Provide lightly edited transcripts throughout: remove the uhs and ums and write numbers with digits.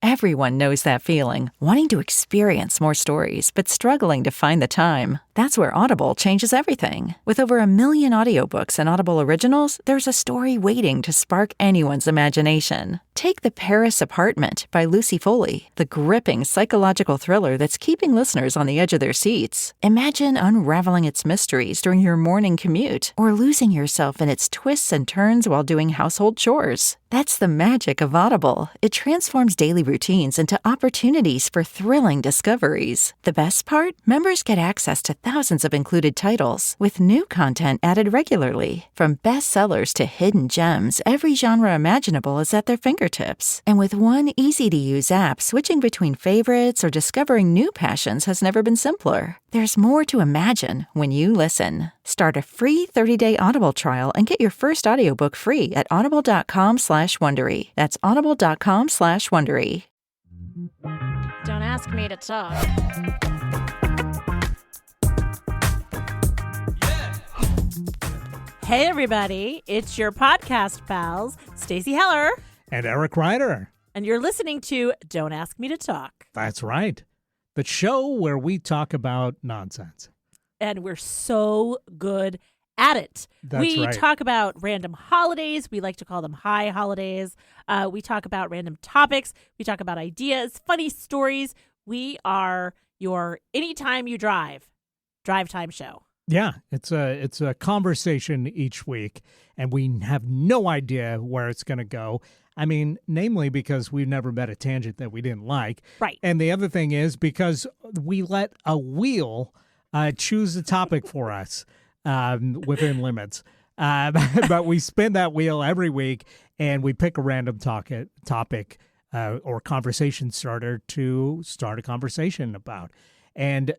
Everyone knows that feeling, wanting to experience more stories, but struggling to find the time. That's where Audible changes everything. With over 1 million audiobooks and Audible originals, there's a story waiting to spark anyone's imagination. Take The Paris Apartment by Lucy Foley, the gripping psychological thriller that's keeping listeners on the edge of their seats. Imagine unraveling its mysteries during your morning commute, or losing yourself in its twists and turns while doing household chores. That's the magic of Audible. It transforms daily routines into opportunities for thrilling discoveries. The best part? Members get access to thousands of included titles, with new content added regularly. From bestsellers to hidden gems, every genre imaginable is at their fingertips. And with one easy-to-use app, switching between favorites or discovering new passions has never been simpler. There's more to imagine when you listen. Start a free 30-day Audible trial and get your first audiobook free at audible.com/Wondery. That's audible.com/Wondery. Don't ask me to talk. Hey, everybody. It's your podcast pals, Stacey Heller. And Eric Ryder. And you're listening to Don't Ask Me to Talk. That's right. The show where we talk about nonsense. And we're so good at it. We talk about random holidays. We like to call them high holidays. We talk about random topics. We talk about ideas, funny stories. We are your anytime you drive time show. Yeah, it's a conversation each week, and we have no idea where it's going to go. I mean, namely because we've never met a tangent that we didn't like. Right. And the other thing is because we let a wheel choose the topic for us within limits. But we spin that wheel every week, and we pick a random topic or conversation starter to start a conversation about. And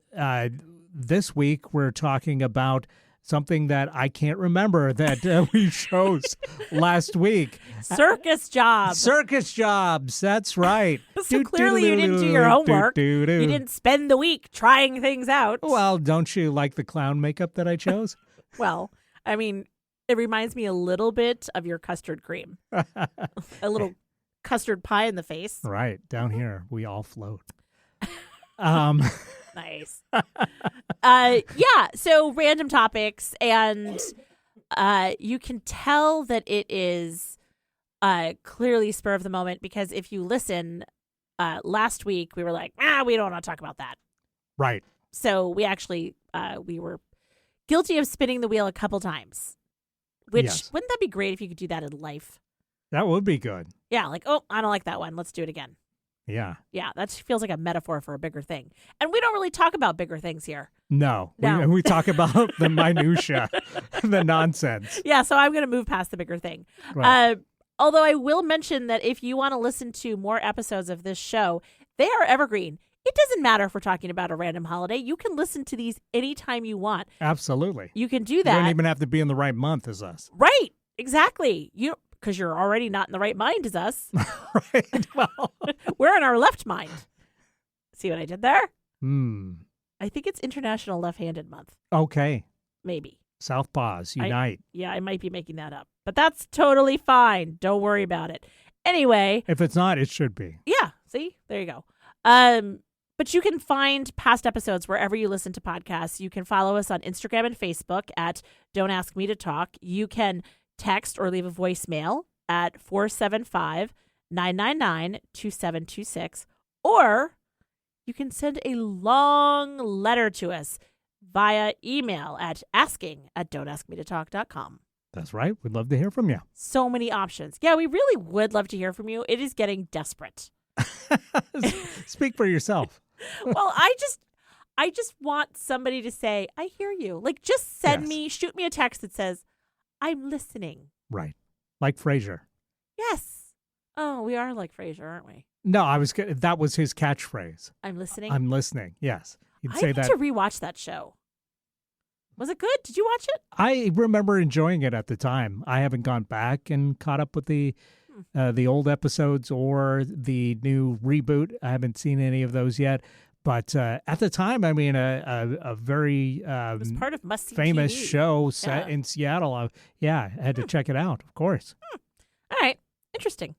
this week, we're talking about something that I can't remember that we chose last week. Circus Jobs. Circus Jobs. That's right. So clearly you didn't do your homework. You didn't spend the week trying things out. Well, don't you like the clown makeup that I chose? Well, I mean, it reminds me a little bit of your custard cream. A little custard pie in the face. Right. Down here, we all float. Nice. Yeah, so random topics, and you can tell that it is clearly spur of the moment, because if you listen, last week we were like, we don't want to talk about that. Right. So we actually, we were guilty of spinning the wheel a couple times, which wouldn't that be great if you could do that in life? That would be good. Yeah, like, oh, I don't like that one. Let's do it again. Yeah. Yeah, that feels like a metaphor for a bigger thing. And we don't really talk about bigger things here. No. We talk about the minutia, the nonsense. Yeah, so I'm going to move past the bigger thing. Right. Although I will mention that if you want to listen to more episodes of this show, they are evergreen. It doesn't matter if we're talking about a random holiday. You can listen to these anytime you want. Absolutely. You can do that. You don't even have to be in the right month as us. Right. Exactly. Because you're already not in the right mind as us. Right. Well, we're in our left mind. See what I did there? I think it's International Left-Handed Month. Okay. Maybe. Southpaws unite. I might be making that up. But that's totally fine. Don't worry about it. Anyway. If it's not, it should be. Yeah. See? There you go. But you can find past episodes wherever you listen to podcasts. You can follow us on Instagram and Facebook at Don't Ask Me to Talk. You can text or leave a voicemail at 475-999-2726. Or you can send a long letter to us via email at asking@don'taskmetotalk.com. That's right. We'd love to hear from you. So many options. Yeah, we really would love to hear from you. It is getting desperate. Speak for yourself. Well, I just want somebody to say, I hear you. Like, just shoot me a text that says, I'm listening. Right. Like Frasier. Yes. Oh, we are like Frasier, aren't we? No, that was his catchphrase. I'm listening. I'm listening. Yes. He'd I say need that. to rewatch that show. Was it good? Did you watch it? I remember enjoying it at the time. I haven't gone back and caught up with the old episodes or the new reboot. I haven't seen any of those yet. But at the time, I mean, a very it was part of must-see famous TV. show set in Seattle. I had to check it out, of course. All right. Interesting.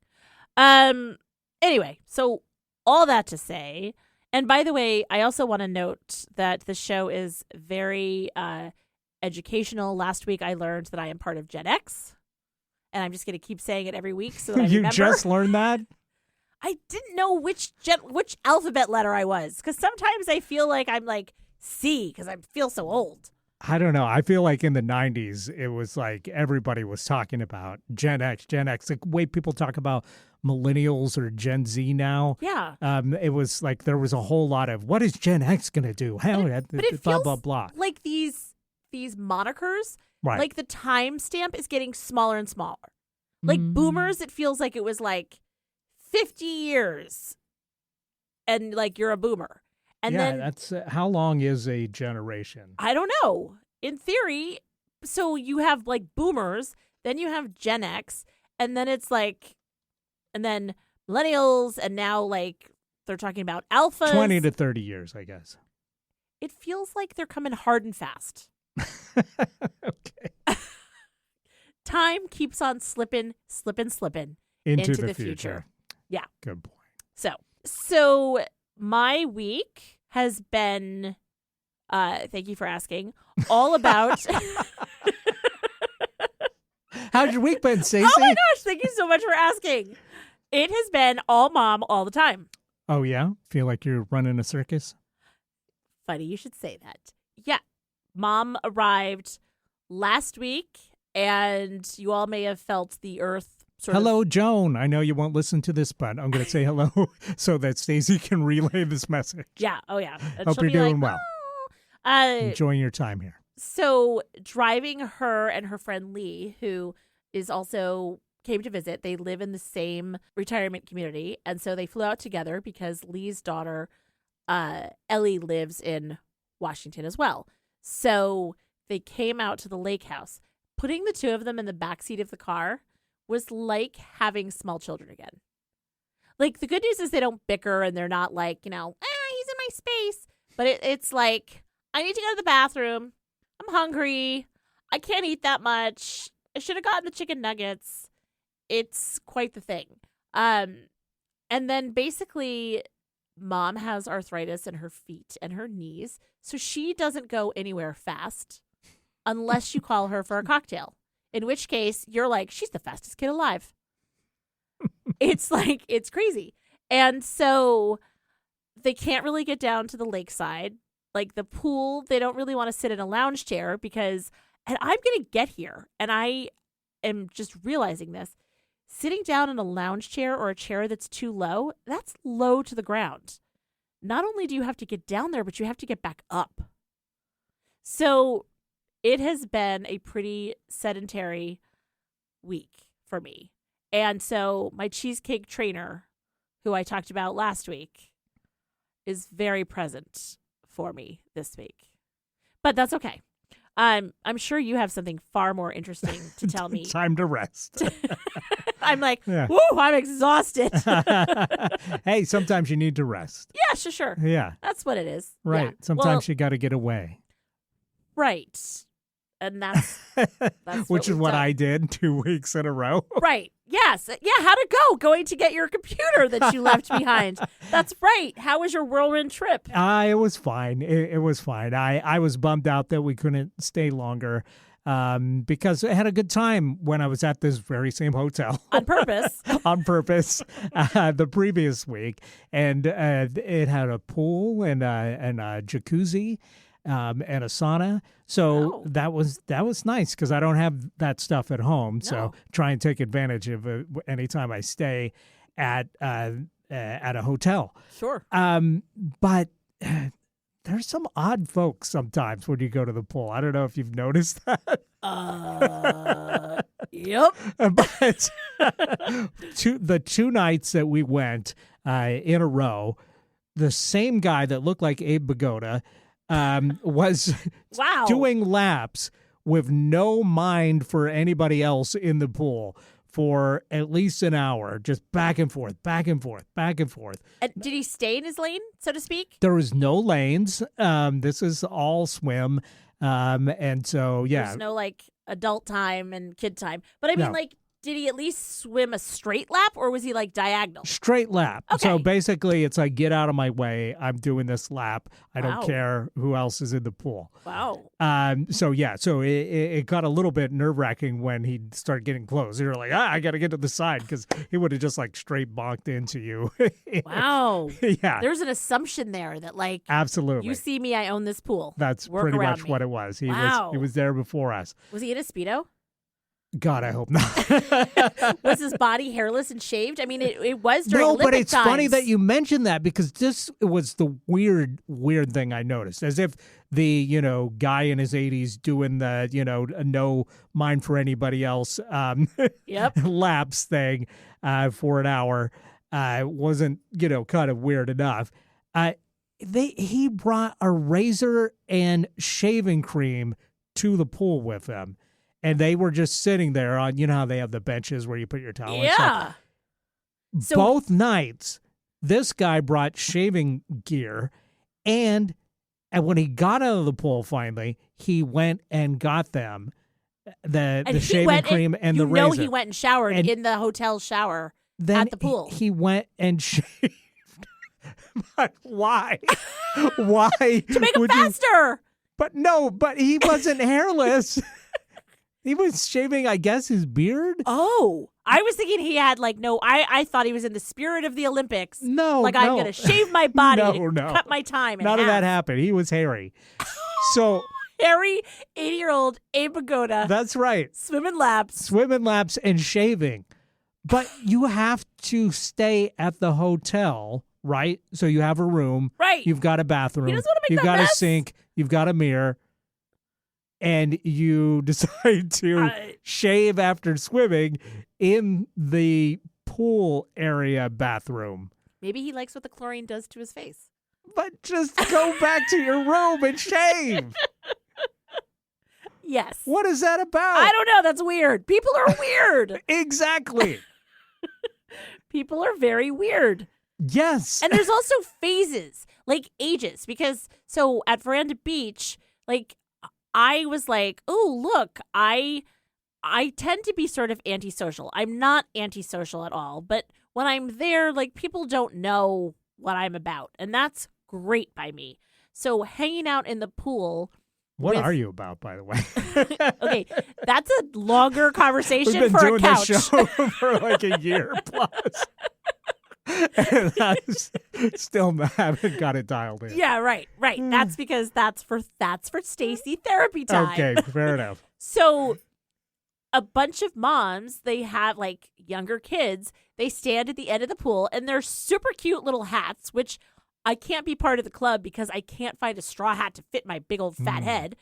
Anyway, so all that to say, and by the way, I also want to note that the show is very educational. Last week, I learned that I am part of Gen X, and I'm just going to keep saying it every week so that I You remember. just learned that? I didn't know which alphabet letter I was, because sometimes I feel like I'm like C because I feel so old. I don't know. I feel like in the 90s, it was like everybody was talking about Gen X, the way people talk about millennials or Gen Z now. Yeah. It was like there was a whole lot of, what is Gen X going to do? How, but it blah, feels blah, blah. like these monikers, Right. like the timestamp is getting smaller and smaller. Like boomers, it feels like it was like 50 years and like you're a boomer. And yeah, then that's how long is a generation? I don't know. In theory, so you have like boomers, then you have Gen X, and then it's like, and then millennials, and now like they're talking about alphas. 20 to 30 years, I guess. It feels like they're coming hard and fast. Okay. Time keeps on slipping Into the the future. Yeah. Good point. So my week has been, thank you for asking, all about. How's your week been, Stacey? Oh my gosh, thank you so much for asking. It has been all mom all the time. Oh, yeah? Feel like you're running a circus? Funny you should say that. Yeah. Mom arrived last week, and you all may have felt the earth sort of. Hello, Joan. I know you won't listen to this, but I'm going to say hello so that Stacey can relay this message. Yeah. Oh, yeah. And Hope she'll you're be doing like, well. Enjoying your time here. So driving her and her friend Lee, who is also came to visit, they live in the same retirement community. And so they flew out together because Lee's daughter, Ellie, lives in Washington as well. So they came out to the lake house. Putting the two of them in the backseat of the car was like having small children again. Like, the good news is they don't bicker and they're not like, he's in my space. But it's like, I need to go to the bathroom. I'm hungry. I can't eat that much. I should have gotten the chicken nuggets. It's quite the thing. And then basically, mom has arthritis in her feet and her knees, so she doesn't go anywhere fast unless you call her for a cocktail, in which case you're like, she's the fastest kid alive. It's like, it's crazy. And so they can't really get down to the lakeside. Like the pool, they don't really want to sit in a lounge chair because, and I'm going to get here, and I am just realizing this, sitting down in a lounge chair or a chair that's too low, that's low to the ground. Not only do you have to get down there, but you have to get back up. So it has been a pretty sedentary week for me. And so my cheesecake trainer, who I talked about last week, is very present for me this week. But that's okay. I'm sure you have something far more interesting to tell me. Time to rest. I'm like, Yeah. woo, I'm exhausted. Hey, sometimes you need to rest. Yeah, sure. Yeah. That's what it is. Right. Yeah. Sometimes you got to get away. Right. And that's Which is we've what done. I did 2 weeks in a row. Right. Yes. Yeah. How'd it go? Going to get your computer that you left behind. That's right. How was your whirlwind trip? It was fine. It was fine. I was bummed out that we couldn't stay longer because I had a good time when I was at this very same hotel. On purpose. On purpose the previous week. And it had a pool and a jacuzzi. And a sauna. So that was nice because I don't have that stuff at home. So try and take advantage of it anytime I stay at a hotel. Sure. But there's some odd folks sometimes when you go to the pool. I don't know if you've noticed that. Yep. But the two nights that we went in a row, the same guy that looked like Abe Vigoda was Wow. doing laps with no mind for anybody else in the pool for at least an hour, just back and forth, back and forth, back and forth. And did he stay in his lane, so to speak? There was no lanes. This is all swim. And so, yeah. There's no like adult time and kid time. But I mean, No. like, did he at least swim a straight lap, or was he like diagonal? Straight lap. Okay. So basically, it's like, get out of my way. I'm doing this lap. I Wow. don't care who else is in the pool. Wow. So it got a little bit nerve wracking when he started getting close. You're like, I got to get to the side, because he would have just like straight bonked into you. Wow. Yeah. There's an assumption there that like, Absolutely. you see me, I own this pool. That's Work pretty around much me. what it was. He Wow. was there before us. Was he in a Speedo? God, I hope not. Was his body hairless and shaved? I mean, it was during No, Olympic but it's times. funny that you mentioned that, because this was the weird thing I noticed. As if the, guy in his 80s doing the, no mind for anybody else Yep. laps thing for an hour wasn't, kind of weird enough. He brought a razor and shaving cream to the pool with him. And they were just sitting there on, how they have the benches where you put your towel and stuff. Yeah. So- Both nights, this guy brought shaving gear, and when he got out of the pool finally, he went and got them the shaving cream and the razor. He went and showered And in the hotel shower then at the pool. He went and shaved. But why? Why? To make him would you- faster. But he wasn't hairless. He was shaving, I guess, his beard. Oh, I was thinking he had I thought he was in the spirit of the Olympics. No, I'm going to shave my body to No. cut my time in None of half. that happened. He was hairy. So Harry, 80-year-old Abe Pagoda, that's right. swimming laps. Swimming laps and shaving. But you have to stay at the hotel, right? So you have a room. Right. You've got a bathroom. He doesn't want to make You've that got mess. a sink. You've got a mirror. And you decide to shave after swimming in the pool area bathroom. Maybe he likes what the chlorine does to his face. But just go back to your room and shave. Yes. What is that about? I don't know. That's weird. People are weird. Exactly. People are very weird. Yes. And there's also phases, like ages, because so at Veranda Beach, like I was like, oh, look, I tend to be sort of antisocial. I'm not antisocial at all, but when I'm there, like people don't know what I'm about, and that's great by me. So hanging out in the pool. What are you about, by the way? Okay, that's a longer conversation We've been for doing a couch. this show for like a year plus. And I still haven't got it dialed in. Yeah, right. That's because that's for Stacy therapy time. Okay, fair enough. So a bunch of moms, they have like younger kids, they stand at the end of the pool and they're super cute little hats, which I can't be part of the club because I can't find a straw hat to fit my big old fat head.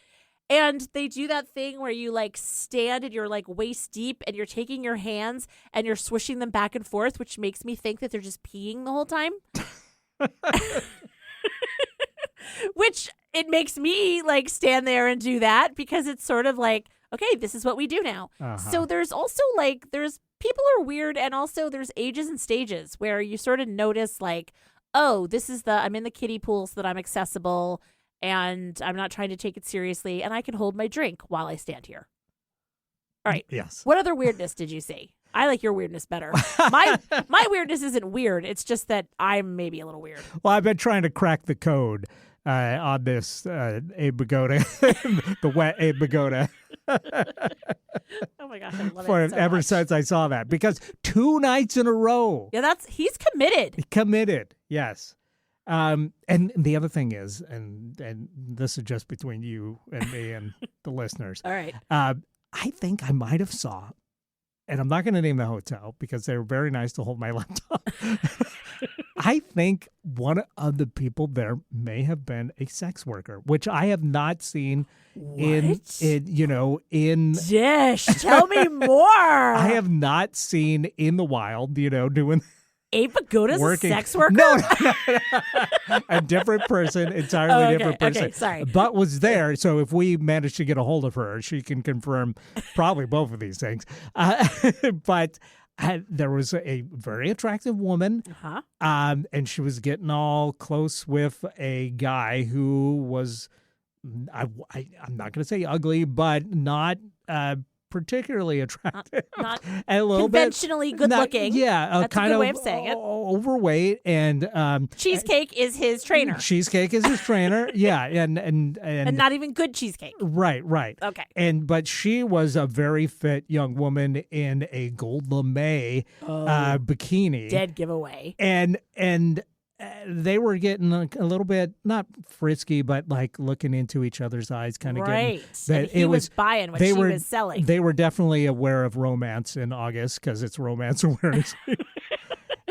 And they do that thing where you like stand and you're like waist deep and you're taking your hands and you're swishing them back and forth, which makes me think that they're just peeing the whole time. Which it makes me like stand there and do that because it's sort of like, okay, this is what we do now. So there's also like, there's people are weird and also there's ages and stages where you sort of notice like, oh, I'm in the kiddie pool so that I'm accessible and I'm not trying to take it seriously and I can hold my drink while I stand here. All right. Yes. What other weirdness did you see? I like your weirdness better. My weirdness isn't weird. It's just that I'm maybe a little weird. Well, I've been trying to crack the code on this Abe Pagoda, the wet Abe Pagoda. Oh my gosh, I love it so Ever much. since I saw that, because 2 nights in a row. Yeah, he's committed. Committed, yes. And the other thing is, and this is just between you and me and the listeners. All right. I think I might have saw, and I'm not going to name the hotel because they were very nice to hold my laptop. I think one of the people there may have been a sex worker, which I have not seen in Dish, tell me more. I have not seen in the wild, doing Abe Pagoda's working. a sex worker? No. A different person, entirely different person. Okay, sorry. But was there, so if we manage to get a hold of her, she can confirm probably both of these things. But there was a very attractive woman, and she was getting all close with a guy who was, I'm not going to say ugly, but not particularly attractive. Not a little conventionally bit, good looking. Yeah, That's kind a good of way of saying it. overweight, and Cheesecake is his trainer. Cheesecake is his trainer. Yeah, and not even good cheesecake. Right. Okay. But she was a very fit young woman in a gold lame bikini. Dead giveaway. And they were getting a little bit not frisky, but like looking into each other's eyes, kind of right. getting And he was buying what she was selling. They were definitely aware of romance in August because it's Romance Awareness Week.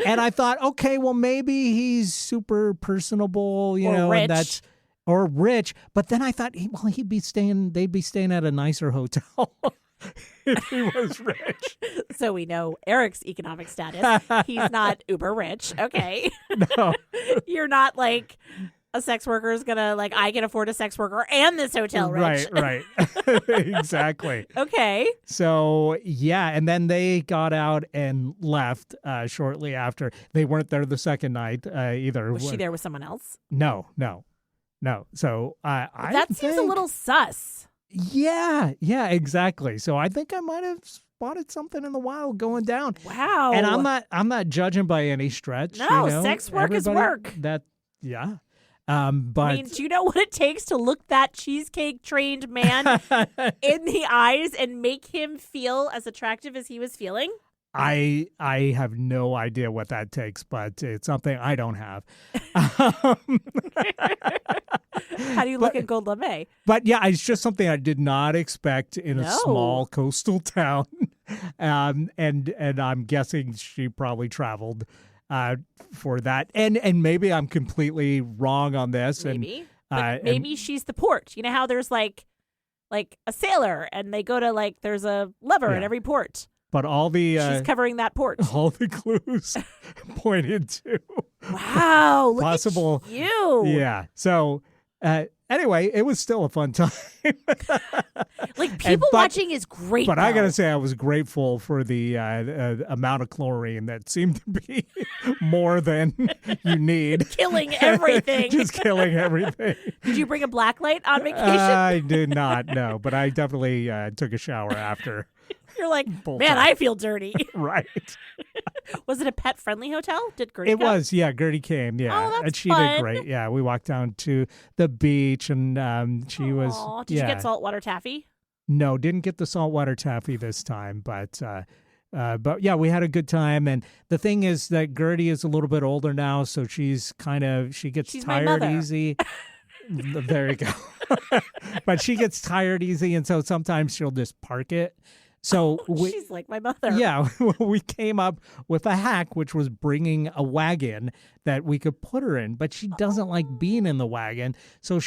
And I thought, okay, well maybe he's super personable, you know, rich. or rich. But then I thought, they'd be staying at a nicer hotel. If he was rich. So we know Eric's economic status. He's not uber rich. Okay. No. You're not like a sex worker is going to like, I can afford a sex worker and this hotel rich. Right. Exactly. Okay. So, yeah. And then they got out and left shortly after. They weren't there the second night either. Was she there with someone else? No. So that seems a little sus. Yeah, exactly. So I think I might have spotted something in the wild going down. Wow. And I'm not judging by any stretch. No, you know? sex work is work. But I mean, do you know what it takes to look that cheesecake trained man in the eyes and make him feel as attractive as he was feeling? I have no idea what that takes, but it's something I don't have. How do you look at Gold Lame? But yeah, it's just something I did not expect in a small coastal town. And I'm guessing she probably traveled for that. And maybe I'm completely wrong on this. Maybe. Maybe she's the port. You know how there's like a sailor and they go to like there's a lever at every port. But all the she's covering that port. All the clues pointed to wow, look possible at you. Yeah. So anyway, it was still a fun time. Like people watching is great. But I gotta say, I was grateful for the amount of chlorine that seemed to be more than you need. Killing everything. Just killing everything. Did you bring a blacklight on vacation? I did not, no. But I definitely took a shower after. You're like, man, I feel dirty. Right. Was it a pet-friendly hotel? Did Gertie come? It was, yeah. Gertie came, yeah. Oh, that's and she fun. did great. Yeah, we walked down to the beach, and she was. Did you get saltwater taffy? No, didn't get the saltwater taffy this time, but yeah, we had a good time. And the thing is that Gertie is a little bit older now, so she gets tired easy. There you go. But she gets tired easy, and so sometimes she'll just park it. So she's like my mother. Yeah, we came up with a hack, which was bringing a wagon that we could put her in. But she doesn't like being in the wagon. So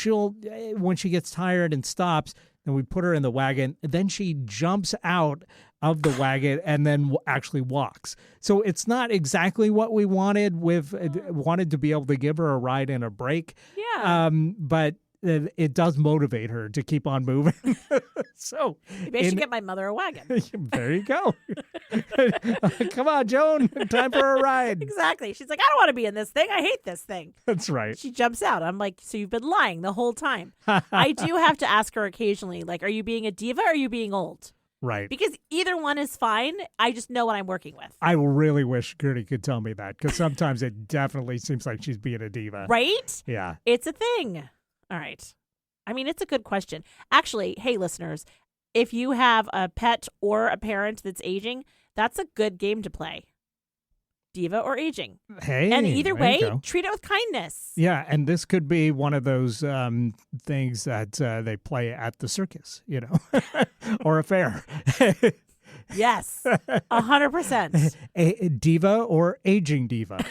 when she gets tired and stops, then we put her in the wagon. Then she jumps out of the wagon and then actually walks. So it's not exactly what we wanted. Wanted to be able to give her a ride and a break. Yeah. But it does motivate her to keep on moving. So maybe I should get my mother a wagon. There you go. Come on, Joan. Time for a ride. Exactly. She's like, I don't want to be in this thing. I hate this thing. That's right. She jumps out. I'm like, so you've been lying the whole time. I do have to ask her occasionally, like, are you being a diva or are you being old? Right. Because either one is fine. I just know what I'm working with. I really wish Gertie could tell me that, because sometimes it definitely seems like she's being a diva. Right? Yeah. It's a thing. All right. I mean, it's a good question. Actually, hey, listeners, if you have a pet or a parent that's aging, that's a good game to play. Diva or aging. Hey. And either way, treat it with kindness. Yeah, and this could be one of those things that they play at the circus, or a fair. Yes, 100%. A diva or aging diva.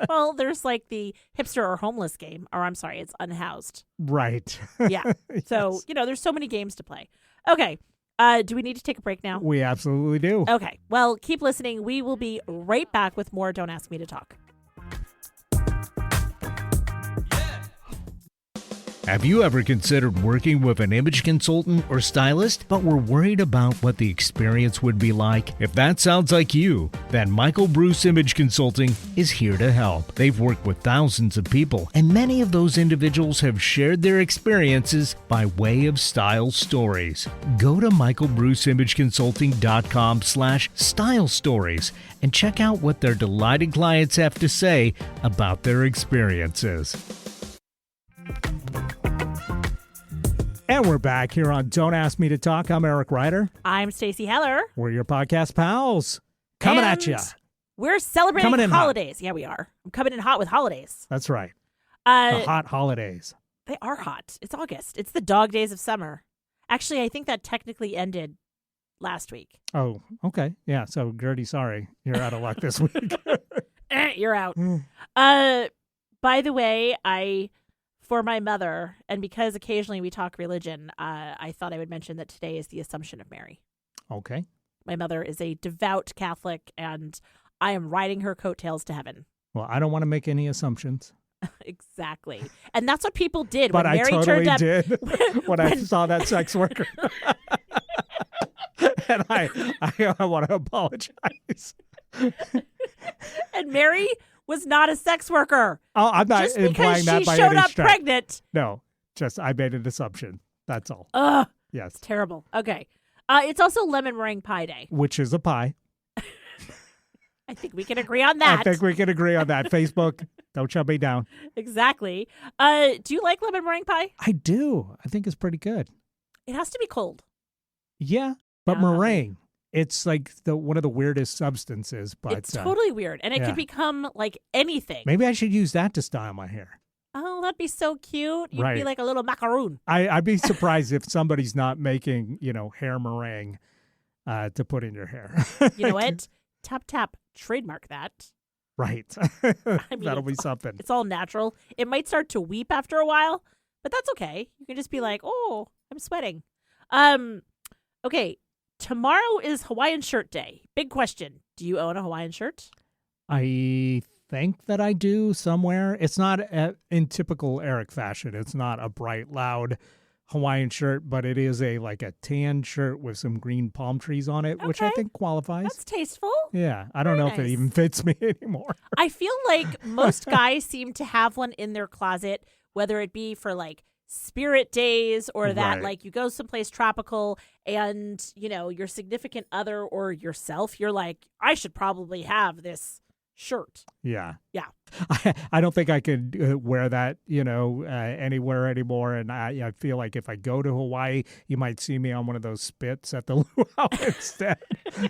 Well, there's like the hipster or homeless game, or I'm sorry, it's unhoused. Right. Yeah. So, there's so many games to play. Okay. Do we need to take a break now? We absolutely do. Okay. Well, keep listening. We will be right back with more Don't Ask Me to Talk. Have you ever considered working with an image consultant or stylist, but were worried about what the experience would be like? If that sounds like you, then Michael Bruce Image Consulting is here to help. They've worked with thousands of people, and many of those individuals have shared their experiences by way of style stories. Go to michaelbruceimageconsulting.com/style stories and check out what their delighted clients have to say about their experiences. And we're back here on Don't Ask Me to Talk. I'm Eric Ryder. I'm Stacey Heller. We're your podcast pals. Coming at you. We're celebrating Coming in holidays. Yeah, we are. I'm coming in hot with holidays. That's right. The hot holidays. They are hot. It's August. It's the dog days of summer. Actually, I think that technically ended last week. Oh, okay. Yeah, so Gertie, sorry. You're out of luck this week. You're out. By the way, for my mother, and because occasionally we talk religion, I thought I would mention that today is the Assumption of Mary. Okay. My mother is a devout Catholic, and I am riding her coattails to heaven. Well, I don't want to make any assumptions. Exactly. And that's what people did But when Mary totally turned up. did when I saw that sex worker. And I want to apologize. And Mary was not a sex worker. Oh, I'm not just implying because that she by showed any up stretch. pregnant. No, just I made an assumption. That's all. Ugh, Yes. terrible. Okay. It's also lemon meringue pie day. Which is a pie. I think we can agree on that. I think we can agree on that. Facebook, don't shut me down. Exactly. Do you like lemon meringue pie? I do. I think it's pretty good. It has to be cold. Yeah, but meringue, it's like one of the weirdest substances. But it's totally weird, and it can become like anything. Maybe I should use that to style my hair. Oh, that'd be so cute. You'd be Right. like a little macaroon. I'd be surprised if somebody's not making, hair meringue to put in your hair. You know what? Tap, tap. Trademark that. Right. I mean, That'll be something. It's all natural. It might start to weep after a while, but that's okay. You can just be like, oh, I'm sweating. Okay. Tomorrow is Hawaiian Shirt Day. Big question. Do you own a Hawaiian shirt? I think that I do somewhere. It's not in typical Eric fashion. It's not a bright, loud Hawaiian shirt, but it is a tan shirt with some green palm trees on it, which I Okay. think qualifies. That's tasteful. Yeah, I don't know if it nice. even fits me anymore. I feel like most guys seem to have one in their closet, whether it be for like spirit days or that Right. like you go someplace tropical and, your significant other or yourself, you're like, I should probably have this shirt. Yeah. Yeah. I don't think I could wear that, anywhere anymore. And I feel like if I go to Hawaii, you might see me on one of those spits at the luau instead.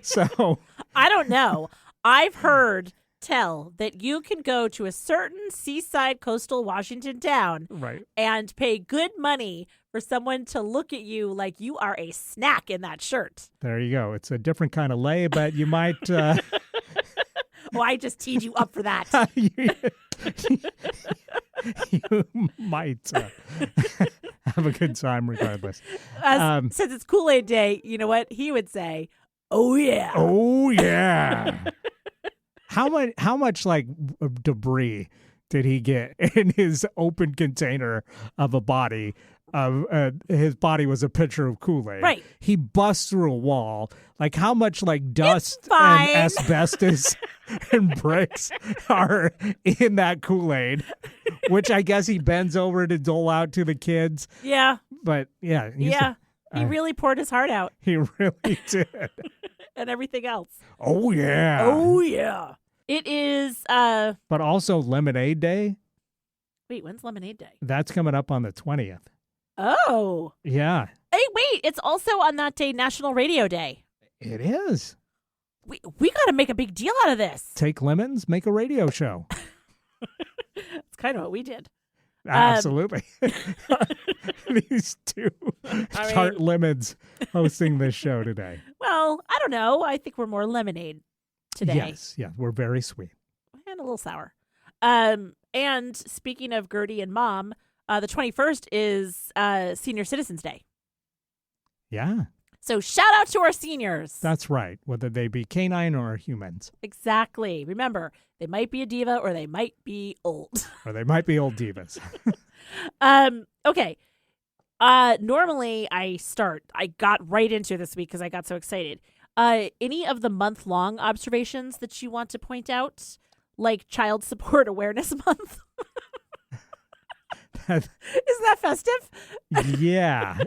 So I don't know. I've heard tell that you can go to a certain seaside coastal Washington town right. and pay good money for someone to look at you like you are a snack in that shirt. There you go. It's a different kind of lay, but you might Oh, I just teed you up for that. you might have a good time regardless. Since it's Kool-Aid Day, you know what? He would say, oh, yeah. Oh yeah. How much like debris did he get in his open container of a body? His body was a pitcher of Kool-Aid. Right. He busts through a wall. Like how much like dust fine. and asbestos and bricks are in that Kool-Aid, which I guess he bends over to dole out to the kids. Yeah. But yeah. He really poured his heart out He really did. and everything else. Oh yeah. Oh, yeah. It is, But also Lemonade Day. wait, when's Lemonade Day? That's coming up on the 20th. Oh. Yeah, Hey, wait, it's also on that day National Radio Day. it is. We got to make a big deal out of this. Take lemons, make a radio show. It's kind of what we did. Absolutely. These two tart lemons hosting this show today. Well, I don't know. I think we're more lemonade today. Yes, we're very sweet. And a little sour. And speaking of Gertie and Mom, the 21st is Senior Citizens Day. Yeah, So shout out to our seniors. that's right. Whether they be canine or humans, Exactly. Remember, they might be a diva or they might be old. or they might be old divas. Okay. Normally I got right into this week because I got so excited. Any of the month-long observations that you want to point out, like Child Support Awareness Month? Isn't that festive? Yeah.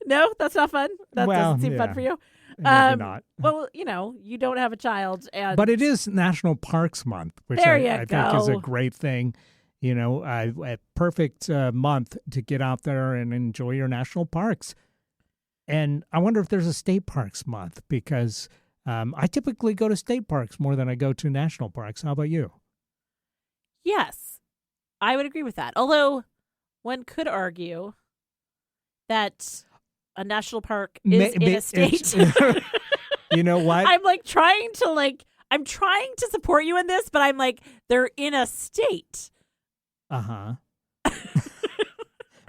No, that's not fun. That doesn't seem fun for you. Maybe not. Well, you don't have a child, But it is National Parks Month, which I think is a great thing. A perfect month to get out there and enjoy your national parks. And I wonder if there's a state parks month, because I typically go to state parks more than I go to national parks. How about you? Yes, I would agree with that. Although one could argue that a national park is in a state. You know what? I'm trying to support you in this, but I'm like, they're in a state. Uh-huh.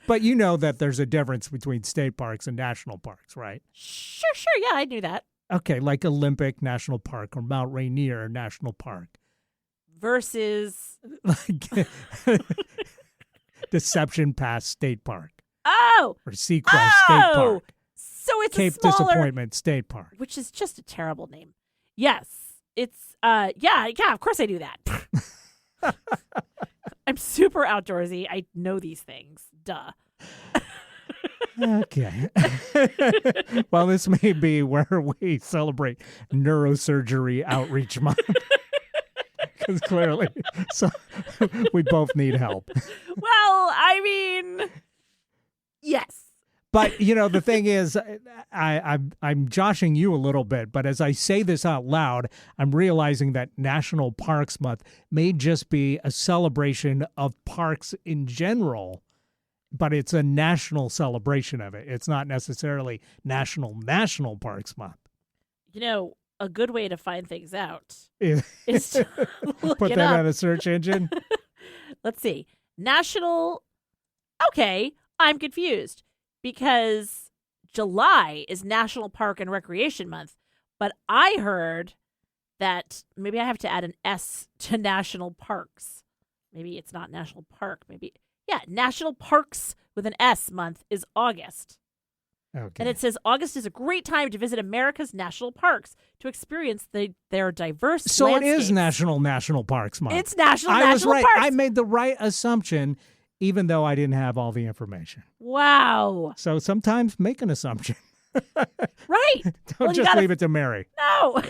But you know that there's a difference between state parks and national parks, right? Sure. Yeah, I knew that. Okay, like Olympic National Park or Mount Rainier National Park. Versus Deception Pass State Park. Oh! Or Sequest State Park. So it's Cape a smaller... Disappointment State Park. Which is just a terrible name. Yes. It's, yeah, of course I do that. I'm super outdoorsy. I know these things. Duh. Okay. Well, this may be where we celebrate Neurosurgery Outreach Month. Because clearly, we both need help. Well, I mean, yes. But, the thing is, I'm joshing you a little bit, but as I say this out loud, I'm realizing that National Parks Month may just be a celebration of parks in general, but it's a national celebration of it. It's not necessarily National Parks Month. A good way to find things out is to look put it that up. on a search engine. Let's see. Okay, I'm confused. Because July is National Park and Recreation Month, but I heard that maybe I have to add an S to National Parks. Maybe it's not National Park. National Parks with an S month is August. Okay. And it says August is a great time to visit America's national parks to experience their diverse So landscapes. it is National Parks Month. It's National I was right. Parks. I made the right assumption, even though I didn't have all the information. Wow. So sometimes make an assumption. Right. Don't just leave it to Mary. No.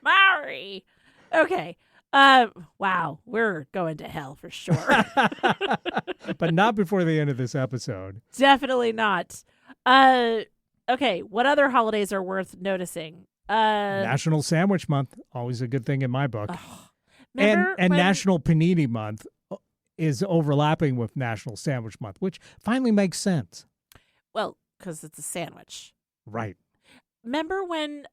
Mary. Okay. Wow. We're going to hell for sure. But not before the end of this episode. Definitely not. Okay. What other holidays are worth noticing? National Sandwich Month. Always a good thing in my book. And National Panini Month is overlapping with National Sandwich Month, which finally makes sense. Well, because it's a sandwich. Right. Remember when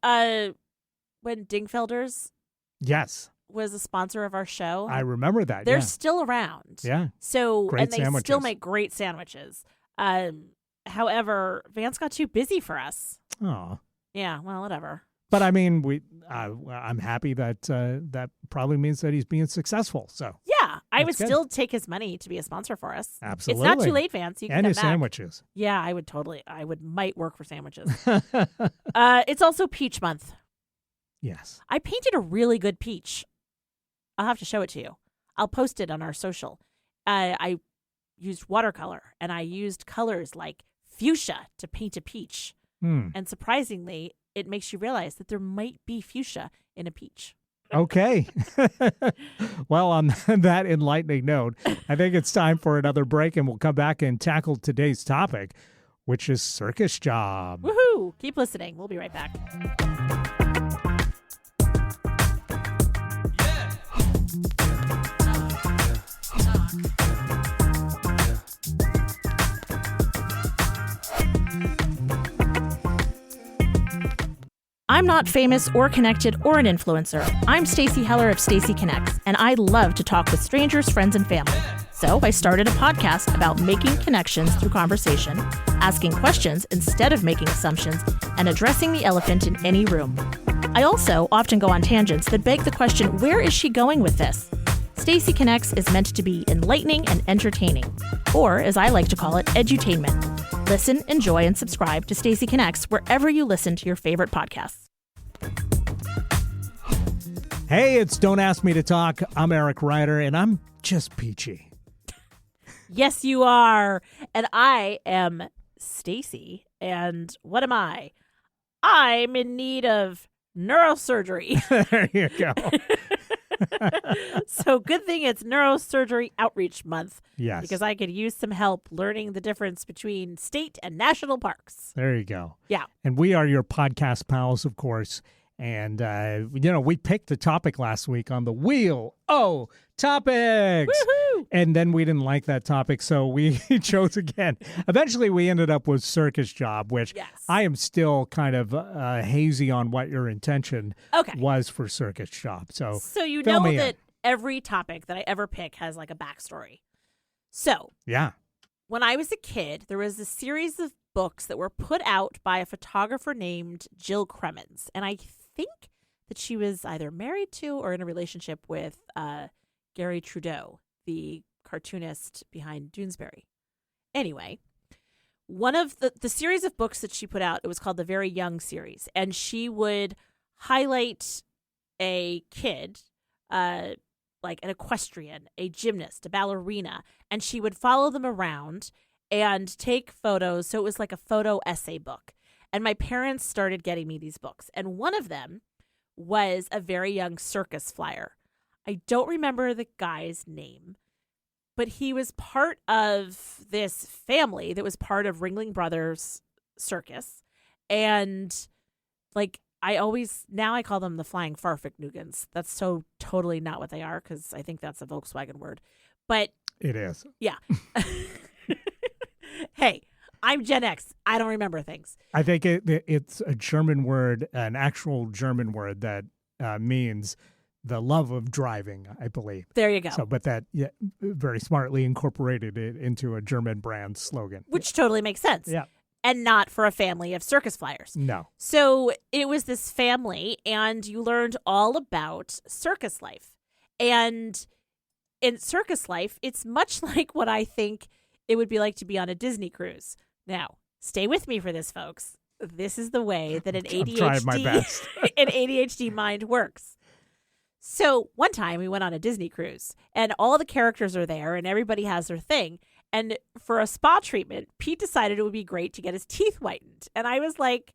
Dingfelders Yes. was a sponsor of our show? I remember that. They're still around. Yeah. So Great and they sandwiches. still make great sandwiches. However, Vance got too busy for us. Oh. Yeah, well, whatever. But I mean, I'm happy that that probably means that he's being successful. So yeah, I would good. still take his money to be a sponsor for us. Absolutely. It's not too late, Vance. You can and come his back. sandwiches. Yeah, I might work for sandwiches. It's also Peach Month. Yes. I painted a really good peach. I'll have to show it to you. I'll post it on our social. I used watercolor, and I used colors like fuchsia to paint a peach. And surprisingly, it makes you realize that there might be fuchsia in a peach. Okay. Well, on that enlightening note, I think it's time for another break, and we'll come back and tackle today's topic, which is Circus Job. Woohoo! Keep listening. We'll be right back. I'm not famous or connected or an influencer. I'm Stacey Heller of Stacey Connects, and I love to talk with strangers, friends, and family. So I started a podcast about making connections through conversation, asking questions instead of making assumptions, and addressing the elephant in any room. I also often go on tangents that beg the question, where is she going with this? Stacy Connects is meant to be enlightening and entertaining, or as I like to call it, edutainment. Listen, enjoy, and subscribe to Stacy Connects wherever you listen to your favorite podcasts. Hey, it's Don't Ask Me to Talk. I'm Eric Ryder, and I'm just peachy. Yes, you are. And I am Stacy. And what am I? I'm in need of neurosurgery. There you go. So good thing it's Neurosurgery Outreach Month. Yes. Because I could use some help learning the difference between state and national parks. There you go. Yeah. And we are your podcast pals, of course. And, we picked a topic last week on the Wheel O Topics. Woohoo! And then we didn't like that topic, so we chose again. Eventually, we ended up with Circus Job, which Yes. I am still kind of hazy on what your intention was for Circus Job. So you fill know me that in. every topic that I ever pick has like a backstory. So Yeah. when I was a kid, there was a series of books that were put out by a photographer named Jill Cremens. And I think that she was either married to or in a relationship with Gary Trudeau, the cartoonist behind Doonesbury. Anyway, one of the series of books that she put out, it was called the Very Young series. And she would highlight a kid, like an equestrian, a gymnast, a ballerina, and she would follow them around and take photos. So it was like a photo essay book. And my parents started getting me these books. And one of them was a very young circus flyer. I don't remember the guy's name, but he was part of this family that was part of Ringling Brothers Circus. And like, now I call them the Flying Farfignuggans. That's so totally not what they are, because I think that's a Volkswagen word. But It is. yeah. Hey, I'm Gen X. I don't remember things. I think it's a German word, an actual German word that means the love of driving, I believe. There you go. So, but that very smartly incorporated it into a German brand slogan. Which totally makes sense. Yeah. And not for a family of circus flyers. No. So it was this family, and you learned all about circus life. And in circus life, it's much like what I think it would be like to be on a Disney cruise. Now, stay with me for this, folks. This is the way that an trying my best. an ADHD mind works. So one time we went on a Disney cruise, and all the characters are there, and everybody has their thing. And for a spa treatment, Pete decided it would be great to get his teeth whitened. And I was like,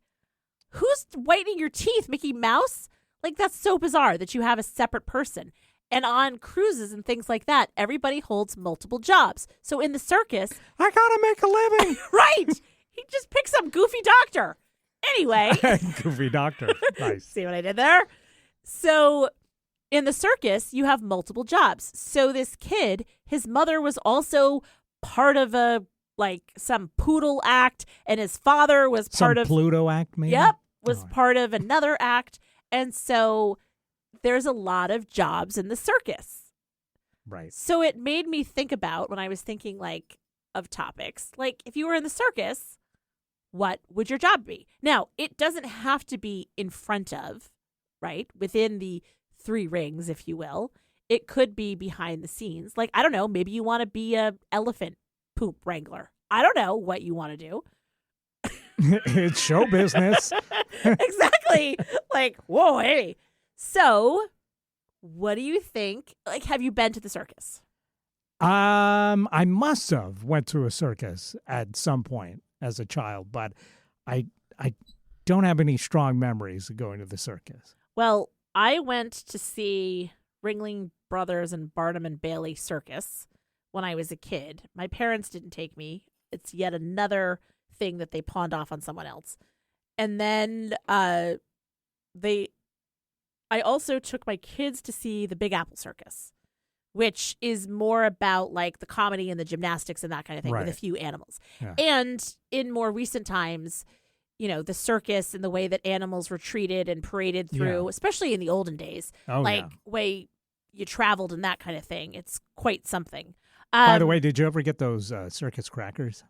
who's whitening your teeth, Mickey Mouse? Like, that's so bizarre that you have a separate person. And on cruises and things like that, everybody holds multiple jobs. So in the circus, I gotta make a living. right? He just picks up Goofy Doctor. Anyway. Goofy Doctor. Nice. See what I did there? So in the circus, you have multiple jobs. So this kid, his mother was also part of some poodle act, and his father was part of Pluto act, maybe? Yep, was part of another act. And so there's a lot of jobs in the circus. Right. So it made me think about, when I was thinking of topics, like if you were in the circus, what would your job be? Now, it doesn't have to be in front of, right? Within the 3 rings, if you will. It could be behind the scenes. Like, I don't know, maybe you want to be a elephant poop wrangler. I don't know what you want to do. It's show business. Exactly. Like, whoa, hey. So, what do you think? Like, have you been to the circus? I must have went to a circus at some point as a child, but I don't have any strong memories of going to the circus. Well, I went to see Ringling Brothers and Barnum and Bailey Circus when I was a kid. My parents didn't take me. It's yet another thing that they pawned off on someone else. And then I also took my kids to see the Big Apple Circus, which is more about like the comedy and the gymnastics and that kind of thing, Right. with a few animals. Yeah. And in more recent times, the circus and the way that animals were treated and paraded through, Yeah. especially in the olden days, Oh, like yeah. way you traveled and that kind of thing. It's quite something. By the way, did you ever get those circus crackers?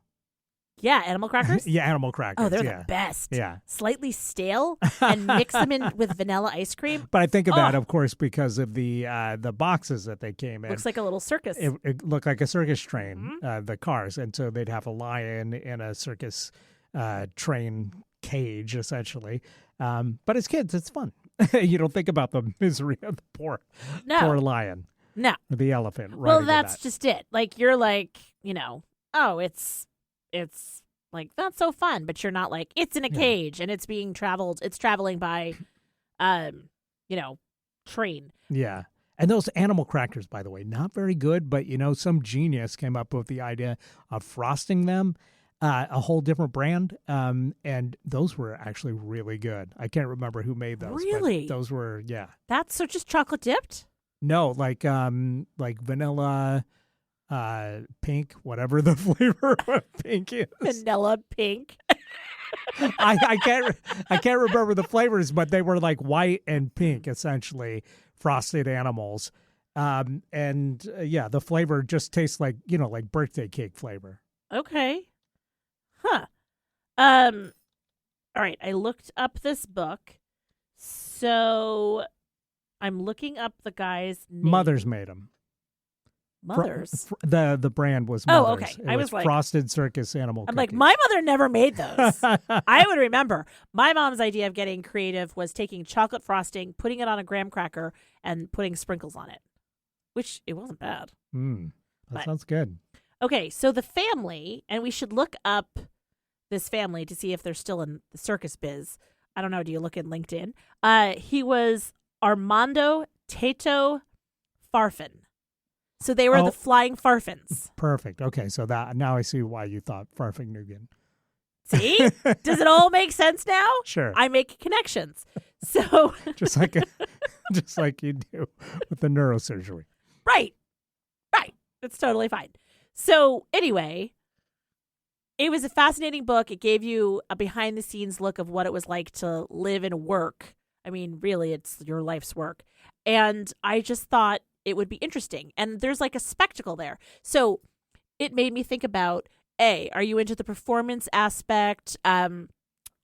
Yeah, animal crackers? Yeah, animal crackers. Oh, they're yeah. the best. Yeah. Slightly stale and mix them in with vanilla ice cream. But I think of that, of course, because of the boxes that they came in. Looks like a little circus. It looked like a circus train, the cars. And so they'd have a lion in a circus train cage, essentially. But as kids, it's fun. You don't think about the misery of the poor lion. No. Or the elephant. Well, that's just it. Like, you're like, oh, it's like, that's so fun. But you're not like, it's in a cage and it's traveling by, train. Yeah. And those animal crackers, by the way, not very good, but some genius came up with the idea of frosting them, a whole different brand, and those were actually really good. I can't remember who made those. Really? But those were, That's so just chocolate dipped? No, like vanilla, pink, whatever the flavor of pink is. Vanilla pink. I can't remember the flavors, but they were like white and pink, essentially frosted animals. The flavor just tastes like like birthday cake flavor. Okay. Huh. All right. I looked up this book. So I'm looking up the guy's name. Mothers made them. Mothers? The brand was Mothers. Oh, okay. It was like Frosted Circus Animal I'm Cookies. like, my mother never made those. I would remember. My mom's idea of getting creative was taking chocolate frosting, putting it on a graham cracker, and putting sprinkles on it, which it wasn't bad. That sounds good. Okay, so the family, and we should look up this family to see if they're still in the circus biz. I don't know. Do you look in LinkedIn? He was Armando Tato Farfan. So they were the Flying Farfans. Perfect. Okay, so that now I see why you thought Farfignugan. See? Does it all make sense now? Sure. I make connections. So just like you do with the neurosurgery. Right. It's totally fine. So anyway, it was a fascinating book. It gave you a behind the scenes look of what it was like to live and work. I mean, really, it's your life's work. And I just thought it would be interesting. And there's like a spectacle there. So it made me think about, are you into the performance aspect? Do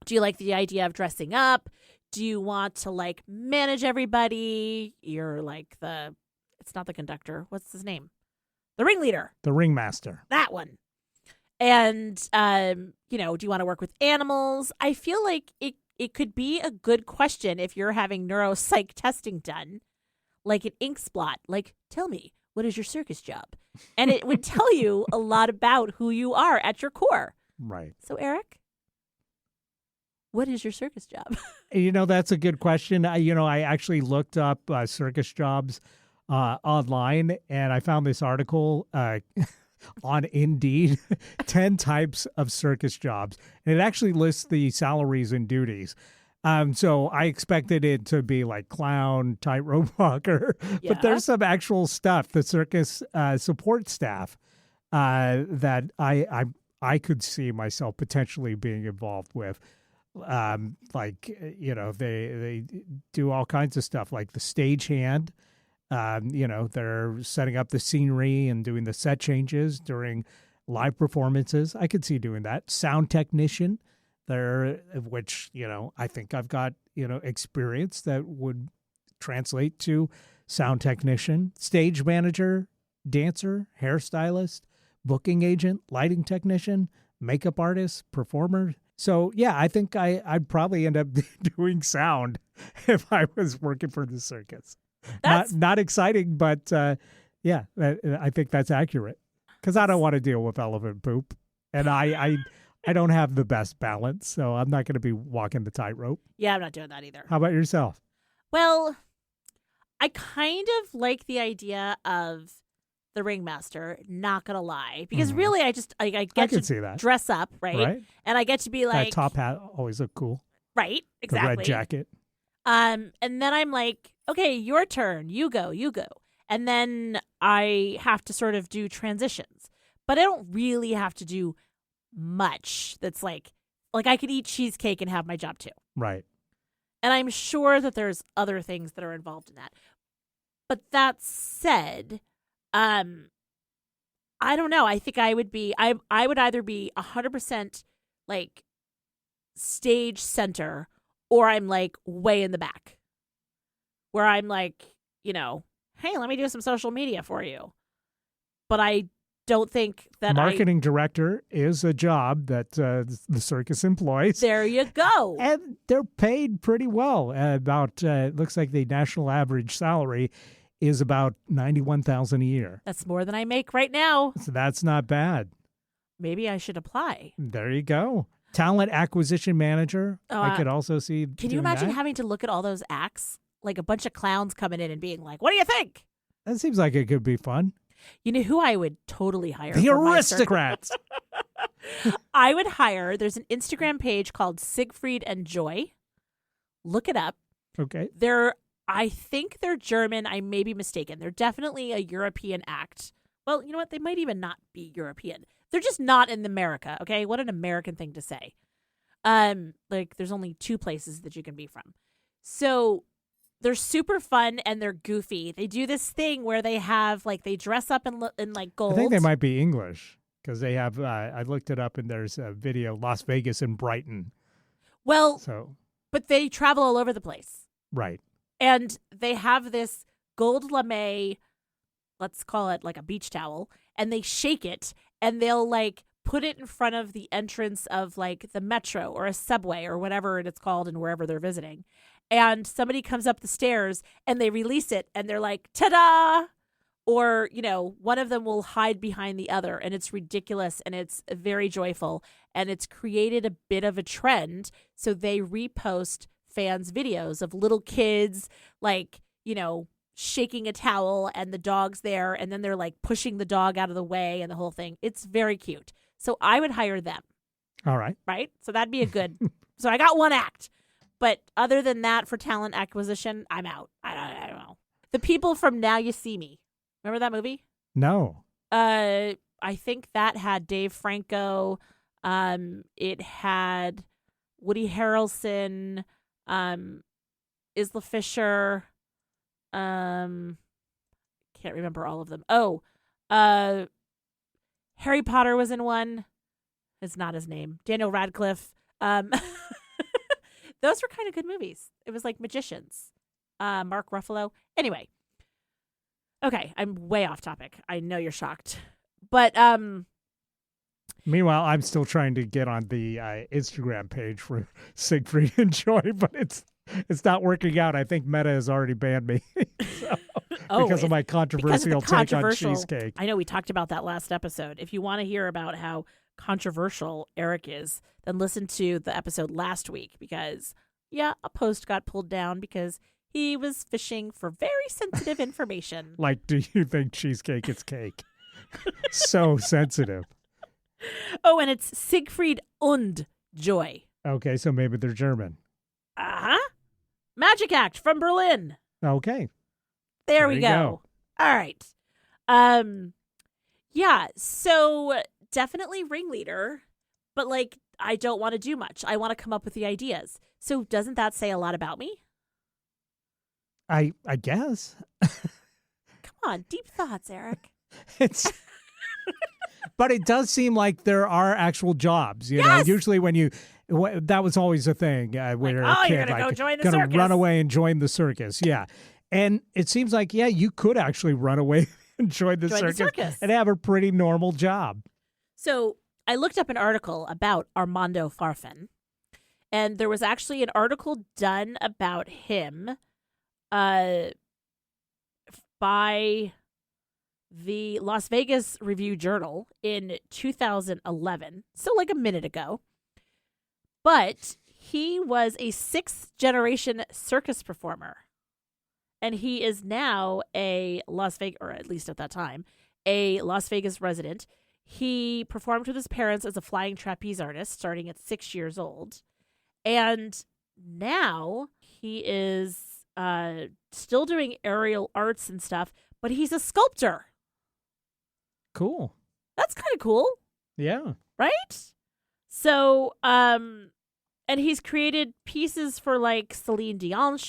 you like the idea of dressing up? Do you want to like manage everybody? You're like it's not the conductor. What's his name? The ringleader. The ringmaster. That one. And, do you want to work with animals? I feel like it could be a good question if you're having neuropsych testing done. Like an ink spot, like, tell me, what is your circus job? And it would tell you a lot about who you are at your core. Right. So, Eric, what is your circus job? That's a good question. I actually looked up circus jobs online, and I found this article on Indeed, 10 types of circus jobs. And it actually lists the salaries and duties. So I expected it to be like clown, tightrope walker, but there's some actual stuff, the circus support staff, that I could see myself potentially being involved with. They do all kinds of stuff, like the stagehand. They're setting up the scenery and doing the set changes during live performances. I could see doing that. Sound technician. Which I think I've got experience that would translate to sound technician, stage manager, dancer, hairstylist, booking agent, lighting technician, makeup artist, performer. So yeah, I think I'd probably end up doing if I was working for the circus. Not exciting, but I think that's accurate because I don't want to deal with elephant poop, and I don't have the best balance, so I'm not going to be walking the tightrope. Yeah, I'm not doing that either. How about yourself? Well, I kind of like the idea of the ringmaster, not going to lie. Because really, I get to see that. Dress up, right? And I get to be like... That top hat always look cool. Right, exactly. The red jacket. And then I'm like, okay, your turn. You go. And then I have to sort of do transitions. But I don't really have to do much that's like I could eat cheesecake and have my job too. Right. And I'm sure that there's other things that are involved in that. But that said, I don't know. I think I would be. I would either be 100% like stage center, or I'm like way in the back, where I'm like, hey, let me do some social media for you. But I don't think that marketing director is a job that the circus employs. There you go. And they're paid pretty well. About looks like the national average salary is about $91,000 a year. That's more than I make right now. So that's not bad. Maybe I should apply. There you go. Talent acquisition manager. I could also see. Can you imagine that? having to look at all those acts? Like a bunch of clowns coming in and being like, what do you think? That seems like it could be fun. You know who I would totally hire? The for my aristocrats. I would hire. There's an Instagram page called Siegfried and Joy. Look it up. Okay. I think they're German. I may be mistaken. They're definitely a European act. Well, you know what? They might even not be European. They're just not in America. Okay. What an American thing to say. Like there's only 2 places that you can be from. So they're super fun and they're goofy. They do this thing where they have like they dress up in like gold. I think they might be English because they have. I looked it up and there's a video Las Vegas and Brighton. Well, so but they travel all over the place, right? And they have this gold lame, let's call it like a beach towel, and they shake it and they'll like put it in front of the entrance of like the metro or a subway or whatever it's called and wherever they're visiting. And somebody comes up the stairs and they release it and they're like, ta-da! Or, one of them will hide behind the other and it's ridiculous and it's very joyful. And it's created a bit of a trend. So they repost fans' videos of little kids, like, shaking a towel and the dog's there. And then they're like pushing the dog out of the way and the whole thing. It's very cute. So I would hire them. All right. Right? So that'd be a good. So I got 1 act. But other than that, for talent acquisition, I'm out. I don't know. The people from Now You See Me. Remember that movie? No. I think that had Dave Franco. It had Woody Harrelson, Isla Fisher. Can't remember all of them. Oh, Harry Potter was in one. It's not his name. Daniel Radcliffe. Those were kind of good movies. It was like Magicians. Mark Ruffalo. Anyway. Okay, I'm way off topic. I know you're shocked. But meanwhile, I'm still trying to get on the Instagram page for Siegfried and Joy, but it's not working out. I think Meta has already banned me because of my controversial take on cheesecake. I know we talked about that last episode. If you want to hear about how controversial Eric is, then listen to the episode last week because, a post got pulled down because he was fishing for very sensitive information. Like, do you think cheesecake is cake? So sensitive. Oh, and it's Siegfried und Joy. Okay, so maybe they're German. Uh-huh. Magic Act from Berlin. Okay. There we go. All right. So definitely ringleader, but like I don't want to do much. I want to come up with the ideas. So doesn't that say a lot about me? I guess. Come on, deep thoughts, Eric. But it does seem like there are actual jobs. You Yes! know, usually when that was always a thing where a kid you're gonna go join the gonna circus. run away and join the circus. Yeah, and it seems like you could actually run away and join the circus and have a pretty normal job. So I looked up an article about Armando Farfan, and there was actually an article done about him by the Las Vegas Review-Journal in 2011, so like a minute ago. But he was a 6th-generation circus performer, and he is now a Las Vegas, or at least at that time, a Las Vegas resident. He performed with his parents as a flying trapeze artist starting at 6 years old, and now he is still doing aerial arts and stuff, but he's a sculptor. Cool. That's kind of cool. Yeah. Right? So, and he's created pieces for like Celine Dion,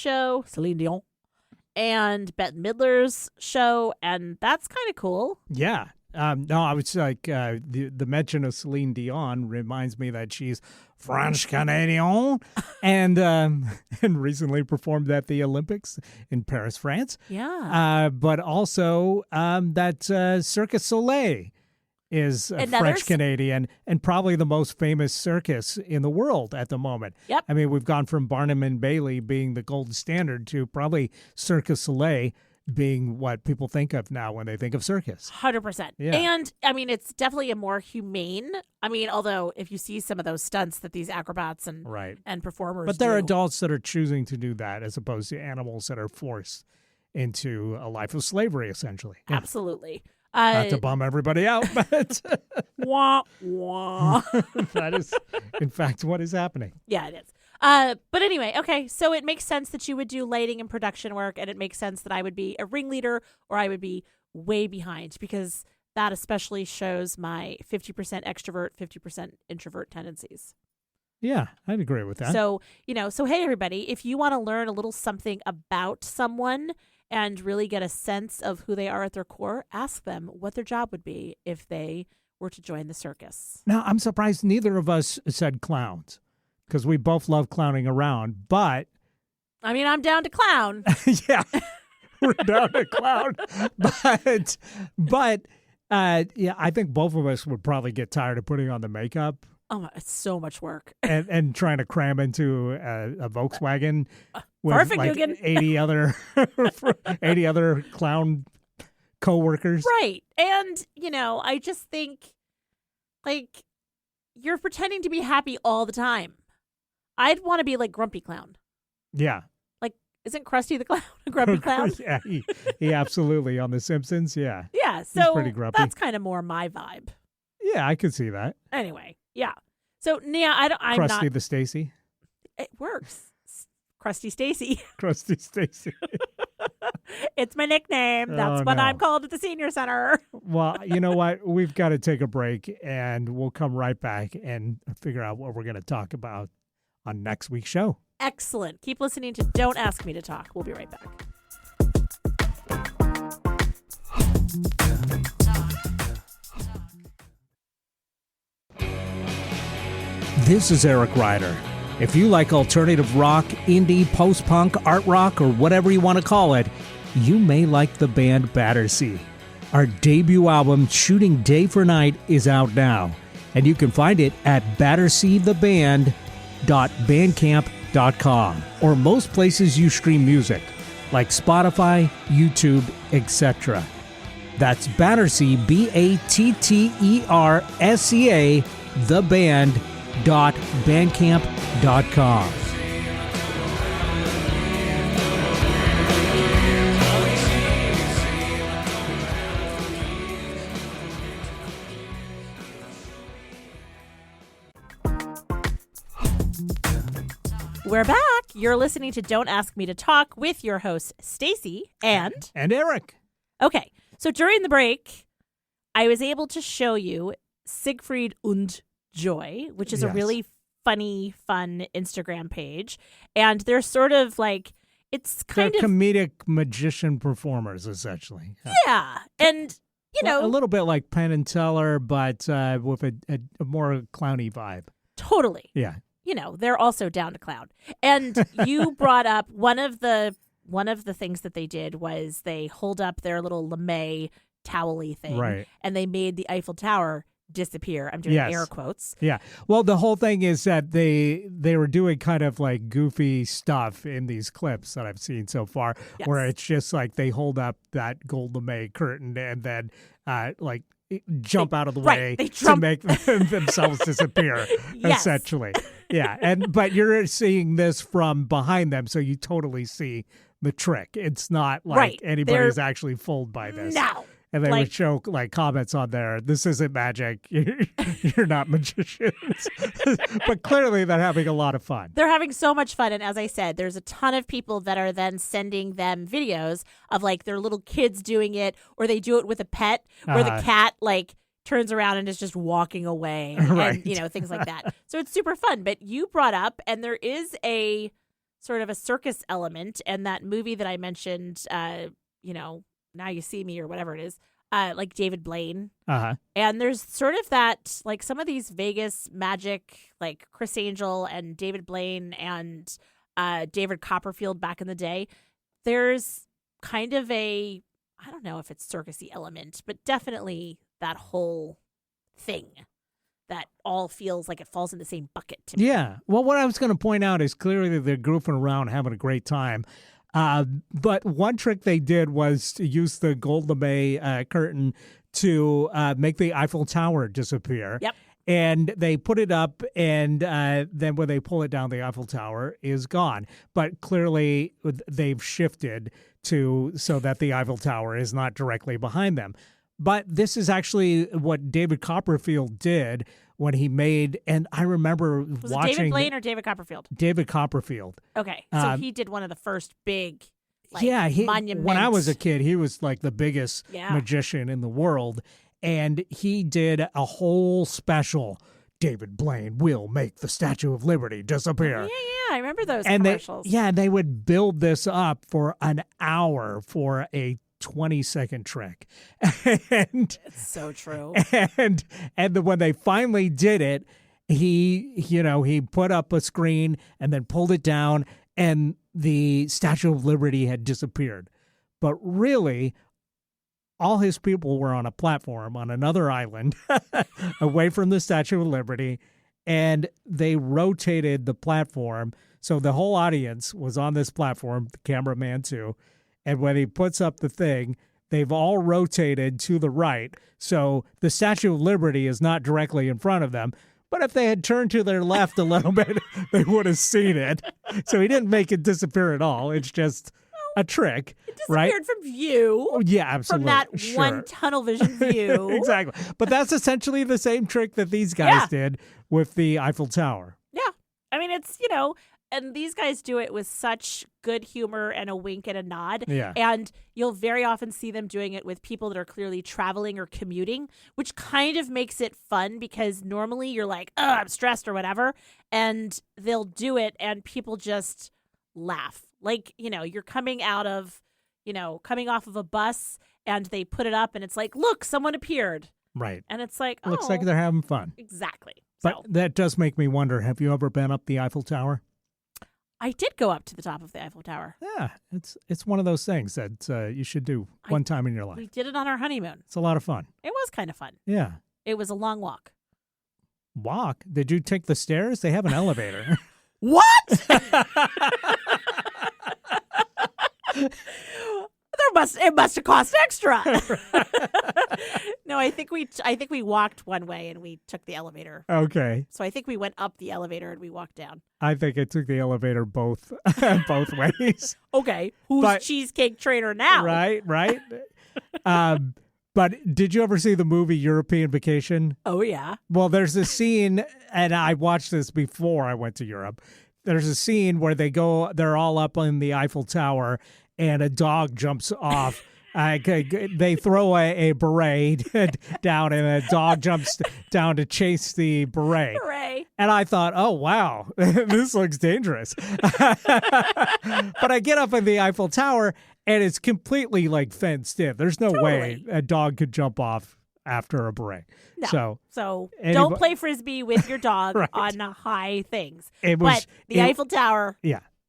and Bette Midler's show, and that's kind of cool. Yeah. No, I was like, the mention of Celine Dion reminds me that she's French Canadian and recently performed at the Olympics in Paris, France. Yeah. But also that Circus Soleil is French Canadian and probably the most famous circus in the world at the moment. Yep. I mean, we've gone from Barnum and Bailey being the gold standard to probably Circus Soleil being what people think of now when they think of circus. 100%. Yeah. And, I mean, it's definitely a more humane. I mean, although if you see some of those stunts that these acrobats and performers But there are do. adults that are choosing to do that as opposed to animals that are forced into a life of slavery, essentially. Yeah. Absolutely. Not to bum everybody out, but wah, wah. that is, in fact, what is happening. Yeah, it is. But anyway, okay, so it makes sense that you would do lighting and production work, and it makes sense that I would be a ringleader or I would be way behind, because that especially shows my 50% extrovert, 50% introvert tendencies. Yeah, I'd agree with that. So, so hey, everybody, if you want to learn a little something about someone and really get a sense of who they are at their core, ask them what their job would be if they were to join the circus. Now, I'm surprised neither of us said clowns, because we both love clowning around, but... I mean, I'm down to clown. Yeah, we're down to clown. But yeah, I think both of us would probably get tired of putting on the makeup. Oh, it's so much work. and trying to cram into a Volkswagen with Perfect, like Dugan. 80 other clown coworkers. Right. And, I just think, like, you're pretending to be happy all the time. I'd want to be like Grumpy Clown. Yeah. Like, isn't Krusty the Clown a grumpy clown? Yeah, he absolutely on The Simpsons. Yeah. Yeah, He's so pretty grumpy. that's kind of more my vibe. Yeah, I could see that. Anyway, yeah. So, Nia, I'm Krusty not... the Stacy. It works. Krusty Stacy. Krusty Stacy. It's my nickname. That's what I'm called at the senior center. Well, you know what? We've got to take a break, and we'll come right back and figure out what we're going to talk about on next week's show. Excellent. Keep listening to Don't Ask Me to Talk. We'll be right back. This is Eric Ryder. If you like alternative rock, indie, post-punk, art rock, or whatever you want to call it, you may like the band Battersea. Our debut album, Shooting Day for Night, is out now, and you can find it at batterseatheband.bandcamp.com or most places you stream music, like Spotify, YouTube, etc. That's Battersea, BATTERSEA, theband.bandcamp.com. We're back. You're listening to Don't Ask Me to Talk with your hosts, Stacy and Eric. Okay, so during the break, I was able to show you Siegfried und Joy, which is a really funny, fun Instagram page. And they're sort of like, it's kind They're of comedic magician performers, essentially. Yeah. And, a little bit like Penn and Teller, but with a more clowny vibe. Totally. Yeah. They're also down to clown. And you brought up one of the things that they did was they hold up their little lame towel-y thing. Right. And they made the Eiffel Tower disappear. I'm doing air quotes. Yeah. Well, the whole thing is that they were doing kind of like goofy stuff in these clips that I've seen so far, where it's just like they hold up that gold lame curtain and then like jump out of the way to make themselves disappear, essentially. Yeah. But you're seeing this from behind them, so you totally see the trick. It's not like anybody's actually fooled by this. No. And they would show like comments on there. This isn't magic. You're not magicians. But clearly they're having a lot of fun. They're having so much fun. And as I said, there's a ton of people that are then sending them videos of like their little kids doing it, or they do it with a pet where the cat like turns around and is just walking away and, things like that. So it's super fun. But you brought up, and there is a sort of a circus element, and that movie that I mentioned, Now You See Me or whatever it is, like David Blaine. Uh-huh. And there's sort of that, like some of these Vegas magic, like Chris Angel and David Blaine and David Copperfield back in the day. There's kind of I don't know if it's circusy element, but definitely that whole thing that all feels like it falls in the same bucket to me. Yeah. Well, what I was going to point out is clearly they're goofing around, having a great time. But one trick they did was to use the gold lame curtain to make the Eiffel Tower disappear. Yep. And they put it up, and then when they pull it down, the Eiffel Tower is gone. But clearly they've shifted so that the Eiffel Tower is not directly behind them. But this is actually what David Copperfield did when he made, and I remember Was watching. it David Blaine or David Copperfield? David Copperfield. Okay, so he did one of the first big, like, monument. When I was a kid, he was like the biggest magician in the world, and he did a whole special. David Blaine will make the Statue of Liberty disappear. Yeah, I remember those commercials. They would build this up for an hour for a 20-second trick. And it's so true. And then when they finally did it, he put up a screen and then pulled it down, and the Statue of Liberty had disappeared. But really, all his people were on a platform on another island away from the Statue of Liberty, and they rotated the platform. So the whole audience was on this platform, the cameraman too. And when he puts up the thing, they've all rotated to the right. So the Statue of Liberty is not directly in front of them. But if they had turned to their left a little bit, they would have seen it. So he didn't make it disappear at all. It's just a trick, it disappeared from view. Oh, yeah, absolutely. From that one tunnel vision view. Exactly. But that's essentially the same trick that these guys did with the Eiffel Tower. Yeah. I mean, it's, and these guys do it with such good humor and a wink and a nod. Yeah. And you'll very often see them doing it with people that are clearly traveling or commuting, which kind of makes it fun because normally you're like, oh, I'm stressed or whatever. And they'll do it and people just laugh. Like, you're coming off of a bus and they put it up and it's like, look, someone appeared. Right. And it's like, oh. Looks like they're having fun. Exactly. But that does make me wonder, have you ever been up the Eiffel Tower? I did go up to the top of the Eiffel Tower. Yeah, it's one of those things that you should do one time in your life. We did it on our honeymoon. It's a lot of fun. It was kind of fun. Yeah. It was a long walk. Walk? Did you take the stairs? They have an elevator. What? It must have cost extra. No, I think we walked one way and we took the elevator. Okay. So I think we went up the elevator and we walked down. I think I took the elevator both ways. Okay. Who's cheesecake trainer now? Right. But did you ever see the movie European Vacation? Oh, yeah. Well, there's a scene, and I watched this before I went to Europe. There's a scene where they're all up on the Eiffel Tower, and a dog jumps off. They throw a beret down, and a dog jumps down to chase the beret. Hooray. And I thought, oh, wow, this looks dangerous. But I get up in the Eiffel Tower, and it's completely like fenced in. There's no way a dog could jump off after a beret. No. So don't play Frisbee with your dog on high things. But the Eiffel Tower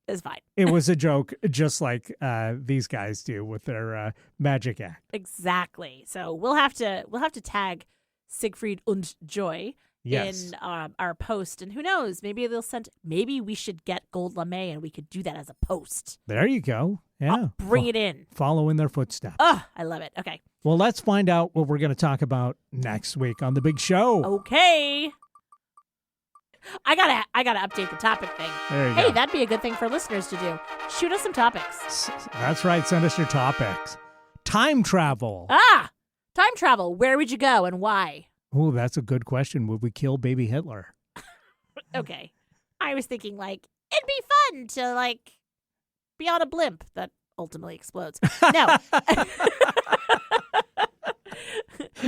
is fine. It was a joke, just like these guys do with their magic act. Exactly. So we'll have to tag Siegfried und Joy in our post, and who knows? Maybe we should get Gold Lame, and we could do that as a post. There you go. Yeah, I'll bring it in. Follow in their footsteps. Oh, I love it. Okay. Well, let's find out what we're going to talk about next week on the big show. Okay. I gotta update the topic thing. There you go. Hey, that'd be a good thing for listeners to do. Shoot us some topics. That's right. Send us your topics. Time travel. Time travel. Where would you go and why? Oh, that's a good question. Would we kill baby Hitler? Okay. I was thinking it'd be fun to be on a blimp that ultimately explodes. No.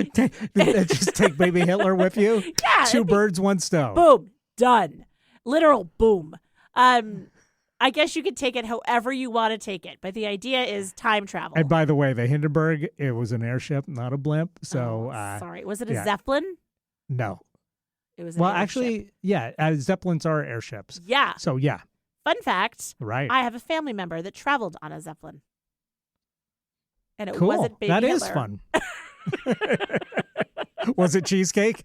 Just take baby Hitler with you? Yeah. Two birds, one stone. Boom. Done. Literal boom. I guess you could take it however you want to take it, but the idea is time travel. And by the way, the Hindenburg, it was an airship, not a blimp. So sorry, was it a yeah. Zeppelin? No. It was an Well, airship. actually, yeah, Zeppelins are airships. Yeah. So yeah, Fun fact, right. I have a family member that traveled on a Zeppelin. And it Cool. wasn't Baby That Hitler. is fun. Was it cheesecake?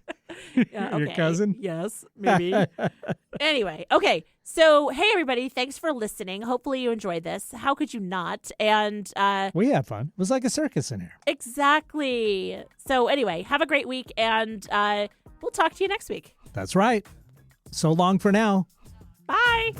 Yeah, Your okay. cousin? Yes, maybe. Anyway, okay. So, hey, everybody. Thanks for listening. Hopefully you enjoyed this. How could you not? And We had fun. It was like a circus in here. exactly. So, anyway, have a great week, and we'll talk to you next week. That's right. So long for now. Bye.